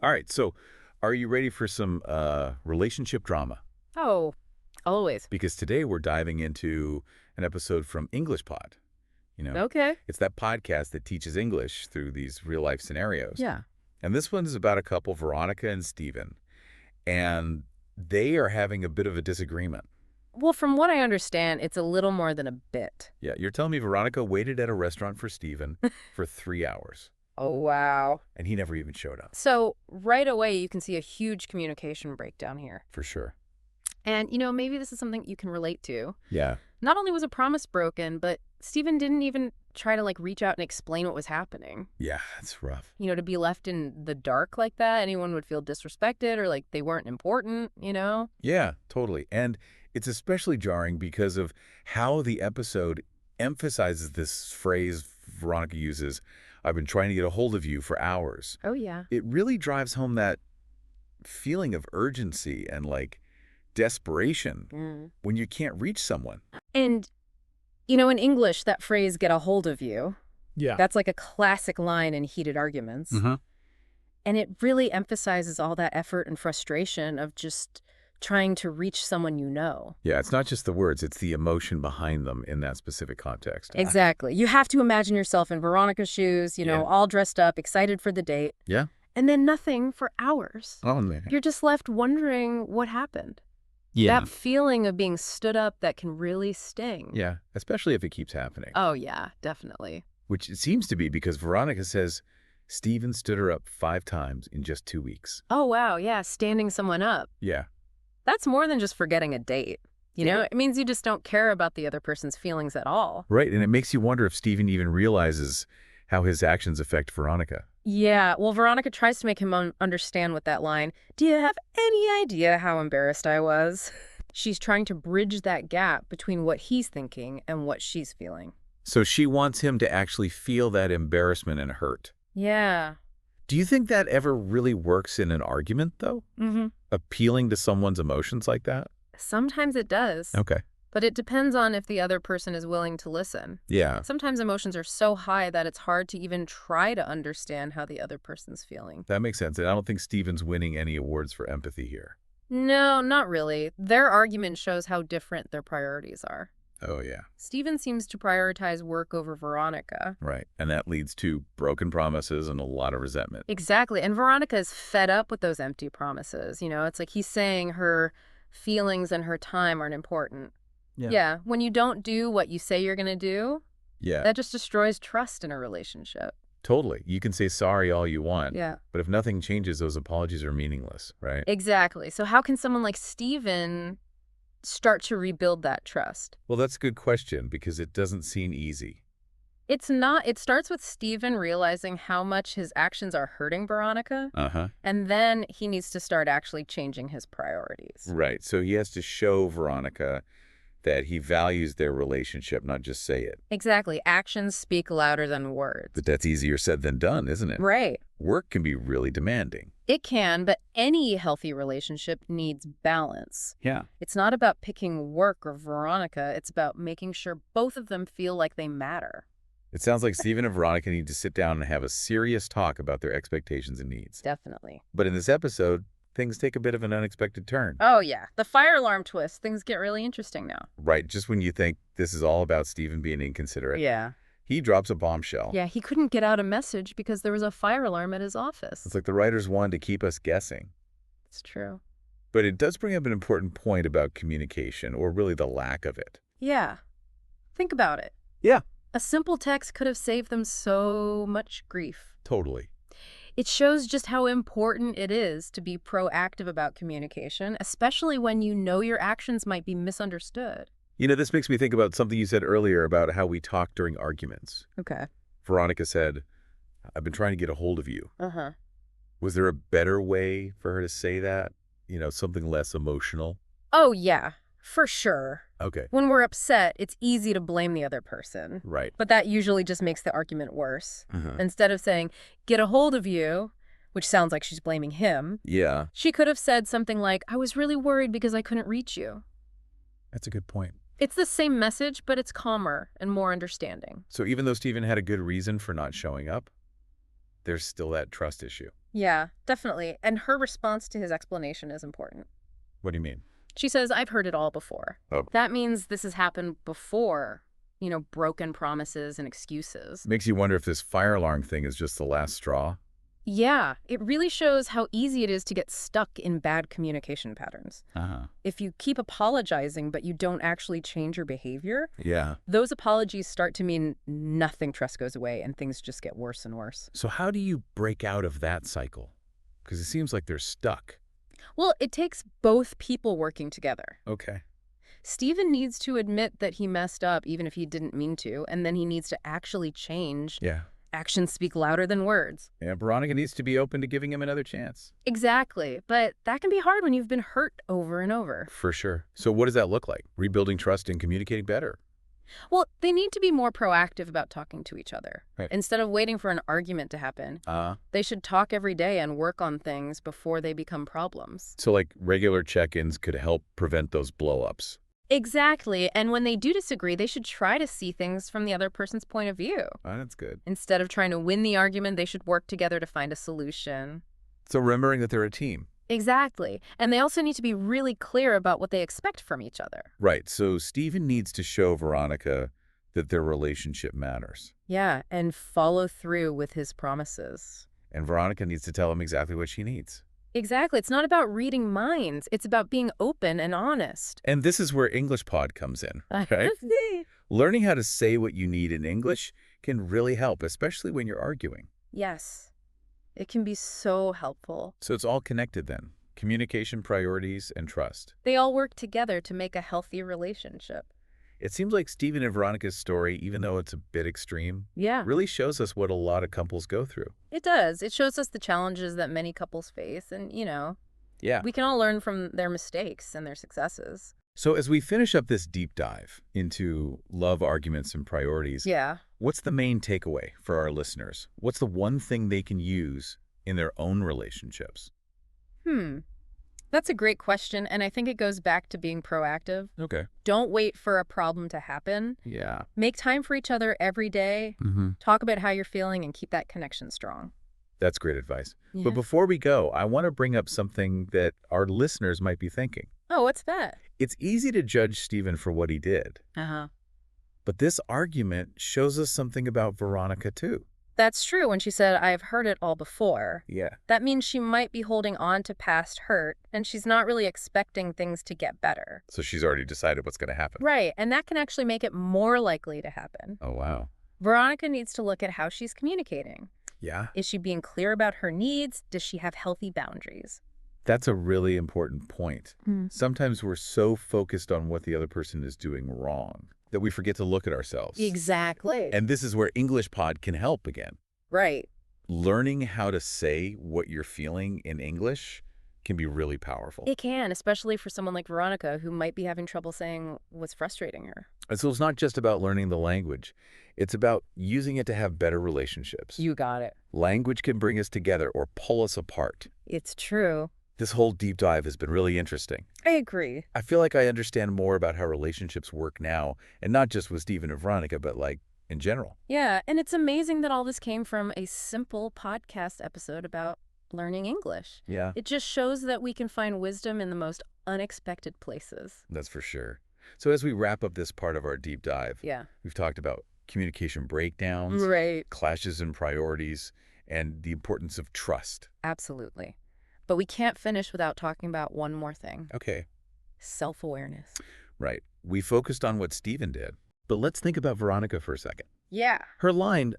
All right, so are you ready for some relationship drama? Oh, always. Because today we're diving into an episode from English Pod. Okay. It's that podcast that teaches English through these real-life scenarios. Yeah. And this one is about a couple, Veronica and Steven, and they are having a bit of a disagreement. Well, from what I understand, it's a little more than a bit. Yeah, you're telling me Veronica waited at a restaurant for Steven for 3 hours, Oh, wow. and he never even showed up. So right away, you can see a huge communication breakdown here. For sure. And, maybe this is something you can relate to. Yeah. Not only was a promise broken, but Stephen didn't even try to, reach out and explain what was happening. Yeah, that's rough. To be left in the dark like that, anyone would feel disrespected or like they weren't important. Yeah, totally. And it's especially jarring because of how the episode emphasizes this phrase Veronica uses, "I've been trying to get a hold of you for hours." Oh, yeah. It really drives home that feeling of urgency and desperation when you can't reach someone. And, in English, that phrase, get a hold of you, Yeah. that's like a classic line in heated arguments. And it really emphasizes all that effort and frustration of just trying to reach someone you know. Yeah, it's not just the words, it's the emotion behind them in that specific context. Exactly. You have to imagine yourself in Veronica's shoes, Yeah. all dressed up, excited for the date. Yeah. And then nothing for hours. Oh, man. You're just left wondering what happened. Yeah. That feeling of being stood up that can really sting. Yeah, especially if it keeps happening. Oh, yeah, definitely. Which it seems to be because Veronica says Steven stood her up 5 times in just 2 weeks. Oh, wow, yeah, standing someone up. Yeah. That's more than just forgetting a date. Yeah. It means you just don't care about the other person's feelings at all. Right, and it makes you wonder if Steven even realizes how his actions affect Veronica. Yeah, well, Veronica tries to make him understand with that line, "Do you have any idea how embarrassed I was?" She's trying to bridge that gap between what he's thinking and what she's feeling. So she wants him to actually feel that embarrassment and hurt. Yeah. Do you think that ever really works in an argument, though? Appealing to someone's emotions like that? Sometimes it does. Okay. But it depends on if the other person is willing to listen. Yeah. Sometimes emotions are so high that it's hard to even try to understand how the other person's feeling. That makes sense. And I don't think Steven's winning any awards for empathy here. No, not really. Their argument shows how different their priorities are. Oh, yeah. Stephen seems to prioritize work over Veronica. Right. And that leads to broken promises and a lot of resentment. Exactly. And Veronica is fed up with those empty promises. It's like he's saying her feelings and her time aren't important. Yeah. When you don't do what you say you're going to do, Yeah. that just destroys trust in a relationship. Totally. You can say sorry all you want. Yeah. But if nothing changes, those apologies are meaningless, right? Exactly. So how can someone like Stephen start to rebuild that trust? Well, that's a good question because it doesn't seem easy. It's not. It starts with Stephen realizing how much his actions are hurting Veronica. And then he needs to start actually changing his priorities. Right. So he has to show Veronica that he values their relationship, not just say it. Exactly. Actions speak louder than words. But that's easier said than done, isn't it? Right. Work can be really demanding. It can, but any healthy relationship needs balance. Yeah. It's not about picking work or Veronica. It's about making sure both of them feel like they matter. It sounds like Steven and Veronica need to sit down and have a serious talk about their expectations and needs. Definitely. But in this episode, things take a bit of an unexpected turn. Oh, yeah. The fire alarm twist. Things get really interesting now. Right, just when you think this is all about Steven being inconsiderate. Yeah. He drops a bombshell. Yeah, he couldn't get out a message because there was a fire alarm at his office. It's like the writers wanted to keep us guessing. It's true. But it does bring up an important point about communication, or really the lack of it. Yeah. Think about it. Yeah. A simple text could have saved them so much grief. Totally. It shows just how important it is to be proactive about communication, especially when you know your actions might be misunderstood. This makes me think about something you said earlier about how we talk during arguments. Okay. Veronica said, "I've been trying to get a hold of you." Uh-huh. Was there a better way for her to say that? Something less emotional? Oh, yeah, for sure. Okay. When we're upset, it's easy to blame the other person. Right. But that usually just makes the argument worse. Uh-huh. Instead of saying, "get a hold of you," which sounds like she's blaming him, Yeah. she could have said something like, "I was really worried because I couldn't reach you." That's a good point. It's the same message, but it's calmer and more understanding. So even though Steven had a good reason for not showing up, there's still that trust issue. Yeah, definitely. And her response to his explanation is important. What do you mean? She says, I've heard it all before. Oh, That means this has happened before, broken promises and excuses. makes you wonder if this fire alarm thing is just the last straw. Yeah, it really shows how easy it is to get stuck in bad communication patterns. Uh-huh. If you keep apologizing but you don't actually change your behavior, Yeah. those apologies start to mean nothing, trust goes away, and things just get worse and worse. So how do you break out of that cycle? Because it seems like they're stuck. Well, it takes both people working together. Okay. Stephen needs to admit that he messed up, even if he didn't mean to, and then he needs to actually change. Yeah. Actions speak louder than words. And Veronica needs to be open to giving him another chance. Exactly, but that can be hard when you've been hurt over and over. For sure. So what does that look like? Rebuilding trust and communicating better. Well, they need to be more proactive about talking to each other. Right. Instead of waiting for an argument to happen, they should talk every day and work on things before they become problems. So like regular check-ins could help prevent those blow-ups. Exactly, and when they do disagree, they should try to see things from the other person's point of view. Oh, that's good. Instead of trying to win the argument, they should work together to find a solution. So remembering that they're a team. Exactly, and they also need to be really clear about what they expect from each other. Right. So Stephen needs to show Veronica that their relationship matters. Yeah, and follow through with his promises. And Veronica needs to tell him exactly what she needs. Exactly. It's not about reading minds. It's about being open and honest. And this is where English Pod comes in, right? Learning how to say what you need in English can really help, especially when you're arguing. Yes. It can be so helpful. So it's all connected then. Communication, priorities, and trust. They all work together to make a healthy relationship. It seems like Stephen and Veronica's story, even though it's a bit extreme, Yeah. really shows us what a lot of couples go through. It does. It shows us the challenges that many couples face, and, Yeah. we can all learn from their mistakes and their successes. So as we finish up this deep dive into love, arguments, and priorities, Yeah. what's the main takeaway for our listeners? What's the one thing they can use in their own relationships? That's a great question, and I think it goes back to being proactive. Okay. Don't wait for a problem to happen. Yeah. Make time for each other every day. Talk about how you're feeling and keep that connection strong. That's great advice. Yeah. But before we go, I want to bring up something that our listeners might be thinking. Oh, what's that? It's easy to judge Stephen for what he did, Uh-huh. but this argument shows us something about Veronica too. That's true when she said, I've heard it all before. Yeah. That means she might be holding on to past hurt, and she's not really expecting things to get better. So she's already decided what's going to happen. Right, and that can actually make it more likely to happen. Oh, wow. Veronica needs to look at how she's communicating. Yeah. Is she being clear about her needs? Does she have healthy boundaries? That's a really important point. Mm. Sometimes we're so focused on what the other person is doing wrong that we forget to look at ourselves. Exactly. And this is where English Pod can help again. Right. Learning how to say what you're feeling in English can be really powerful. It can, especially for someone like Veronica who might be having trouble saying what's frustrating her. And so it's not just about learning the language. It's about using it to have better relationships. You got it. Language can bring us together or pull us apart. It's true. This whole deep dive has been really interesting. I agree. I feel like I understand more about how relationships work now, and not just with Stephen and Veronica, but like in general. Yeah, and it's amazing that all this came from a simple podcast episode about learning English. Yeah, It just shows that we can find wisdom in the most unexpected places. that's for sure. So as we wrap up this part of our deep dive, Yeah. we've talked about communication breakdowns, Right. clashes in priorities, and the importance of trust. Absolutely. But we can't finish without talking about one more thing. Okay, Self-awareness. right. We focused on what Stephen did, but let's think about Veronica for a second. Yeah. Her line,